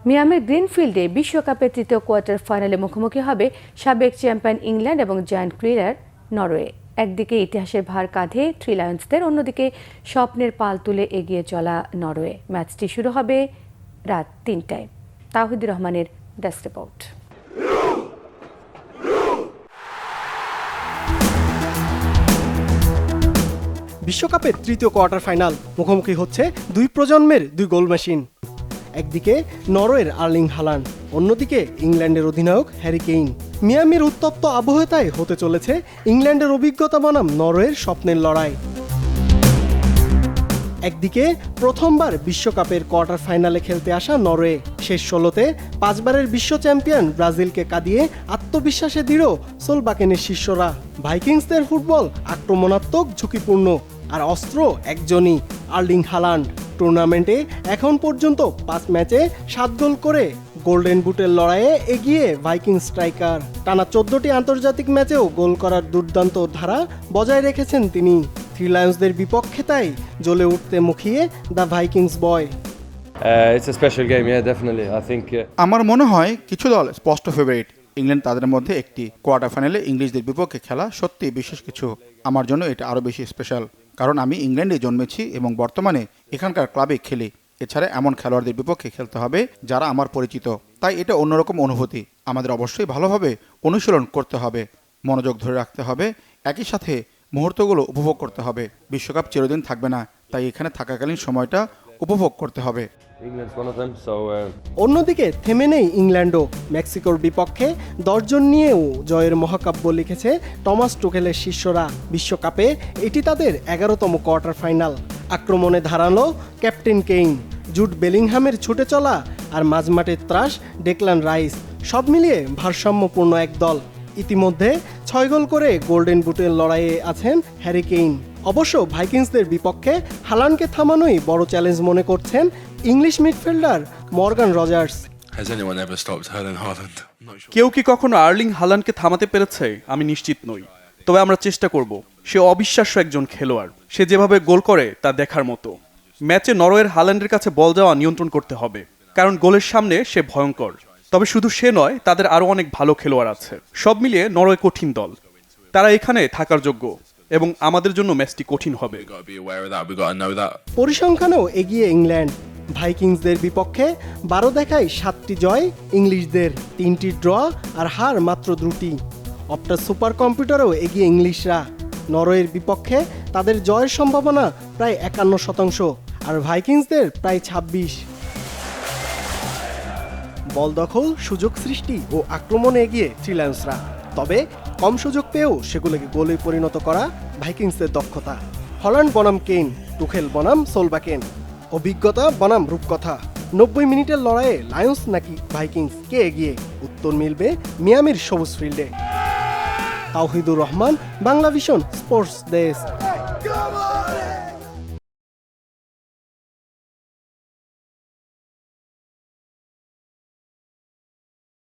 মিয়ামির গ্রিনফিল্ডে বিশ্বকাপের তৃতীয় কোয়ার্টার ফাইনালে মুখোমুখি হবে সাবেক চ্যাম্পিয়ন ইংল্যান্ড এবং জায়ান্ট ক্লিয়ার নরওয়ে। একদিকে ইতিহাসের ভার কাঁধে থ্রি লায়ন্সদের, অন্যদিকে স্বপ্নের পাল তুলে এগিয়ে চলা নরওয়ে। ম্যাচটি শুরু হবে রাত ৩টায়। তাওহিদুর রহমানের ডেস্ক রিপোর্ট। বিশ্বকাপের তৃতীয় কোয়ার্টার ফাইনাল মুখোমুখি হচ্ছে দুই প্রজন্মের দুই গোল মেশিন। একদিকে নরওয়ের আর্লিং হালান্ড, অন্যদিকে ইংল্যান্ডের অধিনায়ক হ্যারি কেইন। মিয়ামির উত্তপ্ত আবহাওয়ায় হতে চলেছে ইংল্যান্ডের অভিজ্ঞতা বনাম নরওয়ের স্বপ্নের লড়াই। একদিকে প্রথমবার বিশ্বকাপের কোয়ার্টার ফাইনালে খেলতে আসা নরওয়ে, শেষ ১৬তে ৫ বারের বিশ্ব চ্যাম্পিয়ন ব্রাজিলকে কাঁদিয়ে আত্মবিশ্বাসে দৃঢ় সোলবাকেনের শিষ্যরা। ভাইকিংসদের ফুটবল আক্রমণাত্মক, ঝুঁকিপূর্ণ, আর অস্ত্র একজনই, আর্লিং হালান্ড। টুর্নামেন্টে এখন পর্যন্ত ৫ ম্যাচে ৭ গোল করে গোল্ডেন বুটের লড়াইয়ে এগিয়ে ভাইকিং স্ট্রাইকার। টানা ১৪টি আন্তর্জাতিক ম্যাচেও গোল করার দুর্দান্ত ধারা বজায় রেখেছেন তিনি। থ্রি লায়ন্সদের বিপক্ষে তাই জ্বলে উঠতে মুখিয়ে দ্য ভাইকিংস বয়। আমার মনে হয় কিছু দল স্পষ্ট ফেভারিট। ইংল্যান্ড তাদের মধ্যে একটি। কোয়ার্টার ফাইনালে ইংলিশদের বিপক্ষে খেলা সত্যি বিশেষ কিছু। আমার জন্য এটা আরও বেশি স্পেশাল, কারণ আমি ইংল্যান্ডে জন্মেছি এবং বর্তমানে এখানকার ক্লাবে খেলি। এছাড়া এমন খেলোয়াড়দের বিপক্ষে খেলতে হবে যারা আমার পরিচিত, তাই এটা অন্যরকম অনুভূতি। আমাদের অবশ্যই ভালোভাবে অনুশীলন করতে হবে, মনোযোগ ধরে রাখতে হবে, একই সাথে মুহূর্তগুলো উপভোগ করতে হবে। বিশ্বকাপ চিরদিন থাকবে না, তাই এখানে থাকাকালীন সময়টা উপভোগ করতে হবে। অন্যদিকে থেমে নেই ইংল্যান্ডও। মেক্সিকোর বিপক্ষে ১০ জন নিয়েও জয়ের মহাকাব্য লিখেছে টমাস টুখেলের শিষ্যরা। বিশ্বকাপে এটি তাদের ১১তম কোয়ার্টার ফাইনাল। আক্রমণে ধারালো ক্যাপ্টেন কেইন, জুড বেলিংহামের ছুটে চলা আর মাঝমাঠের ত্রাস ডেকলান রাইস, সব মিলিয়ে ভারসাম্যপূর্ণ এক দল। ইতিমধ্যে ৬ গোল করে গোল্ডেন বুটের লড়াইয়ে আছেন হ্যারি কেইন। অবশ্য ভাইকিংসদের বিপক্ষে হালান্ডকে থামানোই বড় চ্যালেঞ্জ মনে করছেন ইংলিশ মিডফিল্ডার মর্গান রজার্স। কেউ কি কখনো আর্লিং হালান্ডকে থামাতে পেরেছে? আমি নিশ্চিত নই, তবে আমরা চেষ্টা করব। সে অবিশ্বাস্য একজন খেলোয়াড়। সে যেভাবে গোল করে তা দেখার মতো। ম্যাচে নরওয়ের হালান্ডের কাছে বল যাওয়া নিয়ন্ত্রণ করতে হবে, কারণ গোলের সামনে সে ভয়ঙ্কর। তবে শুধু সে নয়, তাদের আরও অনেক ভালো খেলোয়াড় আছে। সব মিলিয়ে নরওয়ে কঠিন দল। তারা এখানে থাকার যোগ্য এবং আমাদের জন্য ম্যাচটি কঠিন হবে। পরিসংখ্যানেও এগিয়ে ইংল্যান্ড। ভাইকিংসদের বিপক্ষে ১২ দেখায় ৭টি জয় ইংলিশদের, ৩টি ড্র আর হার মাত্র ২টি। অপটা সুপার কম্পিউটারেও এগিয়ে ইংলিশরা। নরওয়ের বিপক্ষে তাদের জয়ের সম্ভাবনা প্রায় ৫১%, আর ভাইকিংসদের প্রায় ২৬। বল দখল, সুযোগ সৃষ্টি ও আক্রমণে এগিয়ে থ্রি লায়ন্সরা। তবে কম সুযোগ পেয়েও সেগুলোকে গোলে পরিণত করা ভাইকিংসদের দক্ষতা। হল্যান্ড বনাম কেইন, টুখেল বনাম সোলবাকেন, অভিজ্ঞতা বনাম রূপকথা। ৯০ মিনিটের লড়াইয়ে লায়ন্স নাকি ভাইকিংস, কে এগিয়ে? উত্তর মিলবে মিয়ামির সবুজ ফিল্ডে। Tawhidur Rahman, Banglavision sports desk.